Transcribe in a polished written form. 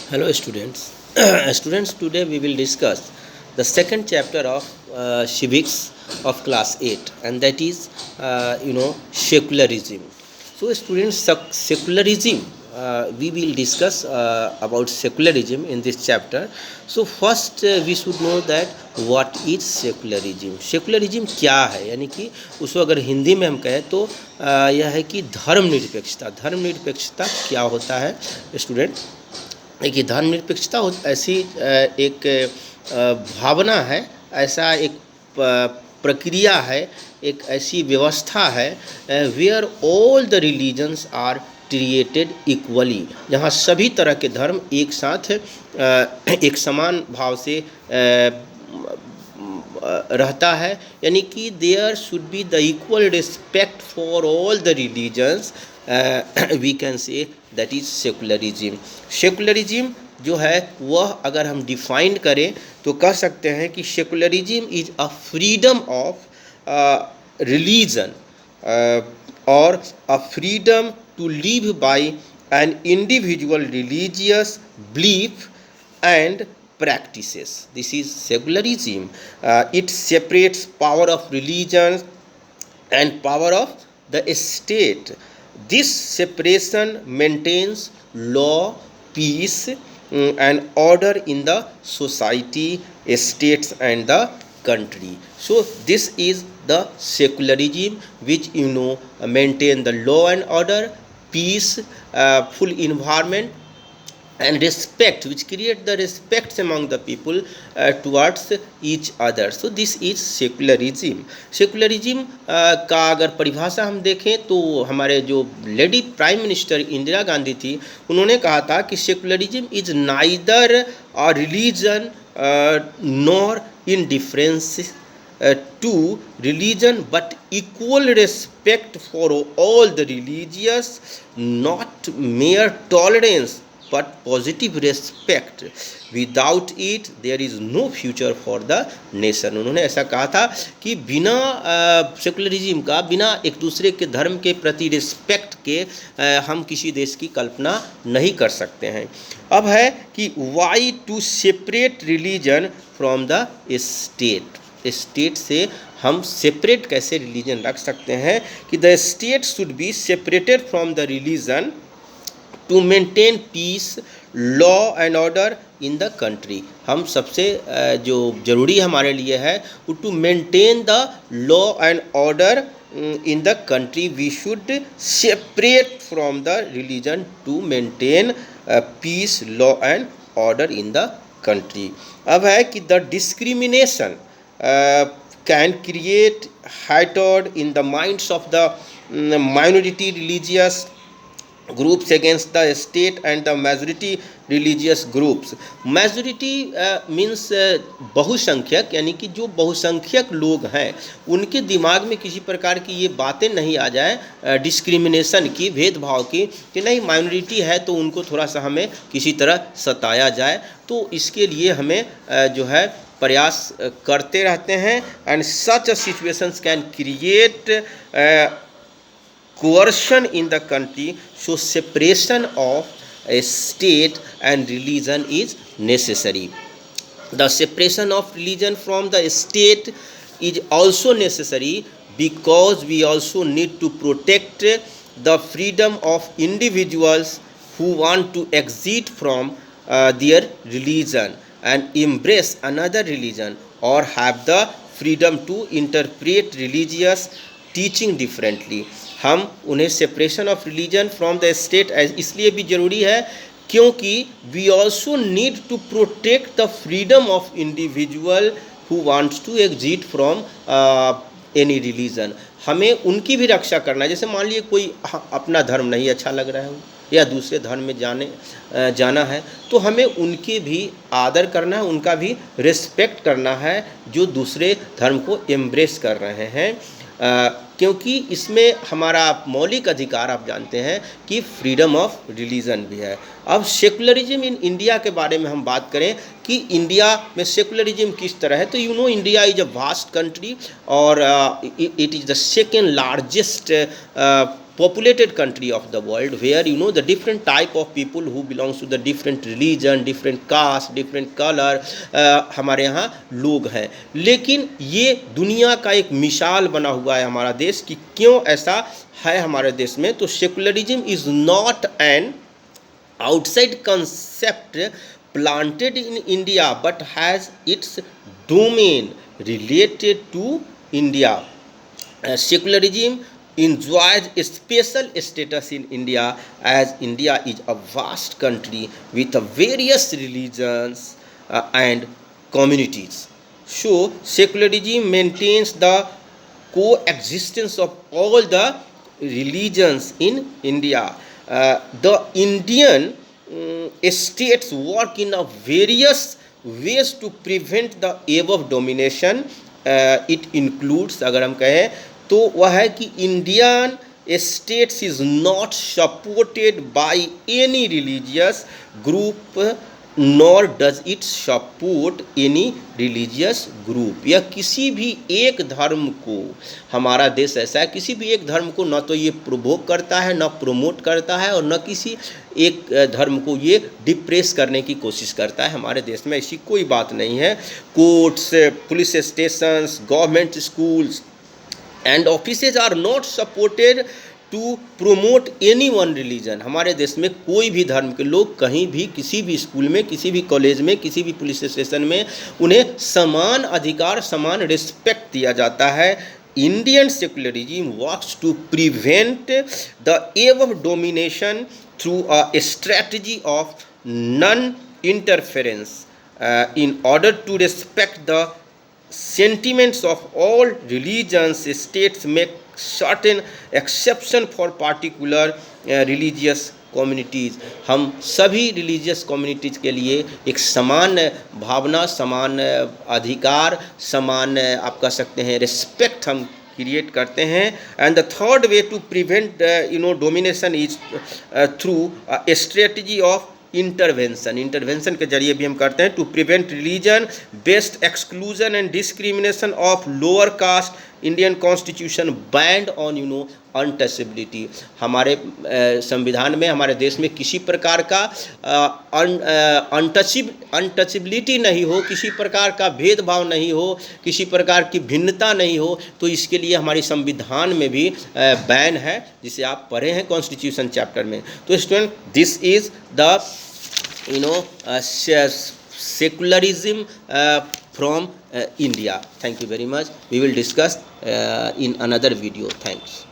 Hello students. Students, today we will discuss the second chapter of civics of class 8, and that is secularism. So students, secularism, we will discuss about secularism in this chapter. So first we should know that what is secularism. secularism क्या है, यानी कि उसको अगर हिंदी में हम कहें तो यह है कि धर्मनिरपेक्षता। धर्मनिरपेक्षता क्या होता है स्टूडेंट? देखिए, धर्मनिरपेक्षता ऐसी एक भावना है, ऐसा एक प्रक्रिया है, एक ऐसी व्यवस्था है where all the religions are treated equally, जहाँ सभी तरह के धर्म एक साथ एक समान भाव से रहता है, यानी कि there should be the equal respect for all the religions. We can say that is secularism. Secularism जो है वह अगर हम डिफाइन करें तो कह सकते हैं कि secularism is a freedom of religion और a freedom to live by an individual religious belief and practices. This is secularism. It separates power of religion and power of the state. This separation maintains law, peace, and order in the society, states, and the country. So this is the secularism which maintain the law and order, peace, full environment, and respect, which create the respect among the people towards each other. So this is secularism. secularism का अगर परिभाषा हम देखें तो हमारे जो lady prime minister Indira Gandhi थी, उन्होंने कहा था कि secularism is neither a religion nor indifference to religion but equal respect for all the religious, not mere tolerance but positive respect. Without it there is no future for the nation. उन्होंने ऐसा कहा था कि बिना secularism का, बिना एक दूसरे के धर्म के प्रति रिस्पेक्ट के हम किसी देश की कल्पना नहीं कर सकते हैं। अब है कि why to separate religion from the state. State से हम सेपरेट कैसे रिलीजन रख सकते हैं कि the state should be separated from the religion to maintain peace, law and order in the country. हम सबसे जो ज़रूरी हमारे लिए है वो to maintain the law and order in the country. We should separate from the religion to maintain peace, law and order in the country. अब है कि the discrimination can create hatred in the minds of the minority religious groups against the state and the majority religious groups. Majority means बहुसंख्यक, यानी कि जो बहुसंख्यक लोग हैं उनके दिमाग में किसी प्रकार की ये बातें नहीं आ जाए डिस्क्रिमिनेशन की, भेदभाव की, कि नहीं माइनॉरिटी है तो उनको थोड़ा सा हमें किसी तरह सताया जाए। तो इसके लिए हमें जो है प्रयास करते रहते हैं। And such a situations can create coercion in the country, so separation of a state and religion is necessary. The separation of religion from the state is also necessary because we also need to protect the freedom of individuals who want to exit from their religion and embrace another religion or have the freedom to interpret religious teaching differently. हम उन्हें separation of religion from the state इसलिए भी ज़रूरी है क्योंकि we also need to protect the freedom of individual who wants to exit from any religion. हमें उनकी भी रक्षा करना है। जैसे मान लीजिए कोई अपना धर्म नहीं अच्छा लग रहा है या दूसरे धर्म में जाना है, तो हमें उनके भी आदर करना है, उनका भी रिस्पेक्ट करना है जो दूसरे धर्म को एम्ब्रेस कर रहे हैं, क्योंकि इसमें हमारा मौलिक अधिकार आप जानते हैं कि फ्रीडम ऑफ रिलीजन भी है। अब सेकुलरिज्म इन इंडिया के बारे में हम बात करें कि इंडिया में सेकुलरिज्म किस तरह है, तो India is a vast country और it is the second largest populated country of the world where the different type of people who belongs to the different religion, different caste, different color हमारे यहाँ लोग हैं। लेकिन ये दुनिया का एक मिसाल बना हुआ है हमारा देश कि क्यों ऐसा है हमारे देश में। तो secularism is not an outside concept planted in India but has its domain related to India. Secularism enjoys a special status in India as India is a vast country with various religions and communities. So secularism maintains the coexistence of all the religions in India. The Indian states work in a various ways to prevent the above domination. It includes, अगर हम कहें तो वह है कि Indian states is not supported by any religious group nor does it support any religious group। या किसी भी एक धर्म को, हमारा देश ऐसा है, किसी भी एक धर्म को न तो ये प्रोवोक करता है, न प्रोमोट करता है, और न किसी एक धर्म को ये डिप्रेस करने की कोशिश करता है। हमारे देश में ऐसी कोई बात नहीं है। Courts, police stations, government schools and offices are not supported to promote any one religion. हमारे देश में कोई भी धर्म के लोग कहीं भी, किसी भी स्कूल में, किसी भी कॉलेज में, किसी भी पुलिस स्टेशन में उन्हें समान अधिकार, समान रिस्पेक्ट दिया जाता है। Indian secularism works to prevent the above domination through a strategy of non-interference in order to respect the sentiments of all religions. States make certain exception for particular religious communities। हम सभी religious communities के लिए एक समान भावना, समान अधिकार, समान आप कह सकते हैं रिस्पेक्ट हम क्रिएट करते हैं। And the third way to prevent domination is through a strategy of intervention के जरिए भी हम करते हैं। To prevent religion based exclusion and discrimination of lower caste, Indian constitution banned on untouchability. हमारे संविधान में, हमारे देश में किसी प्रकार का अनटचेबिलिटी नहीं हो, किसी प्रकार का भेदभाव नहीं हो, किसी प्रकार की भिन्नता नहीं हो। तो इसके लिए हमारी संविधान में भी बैन है, जिसे आप पढ़े हैं कॉन्स्टिट्यूशन चैप्टर में। तो student, this is the secularism from India. Thank you very much. We will discuss in another video. Thanks.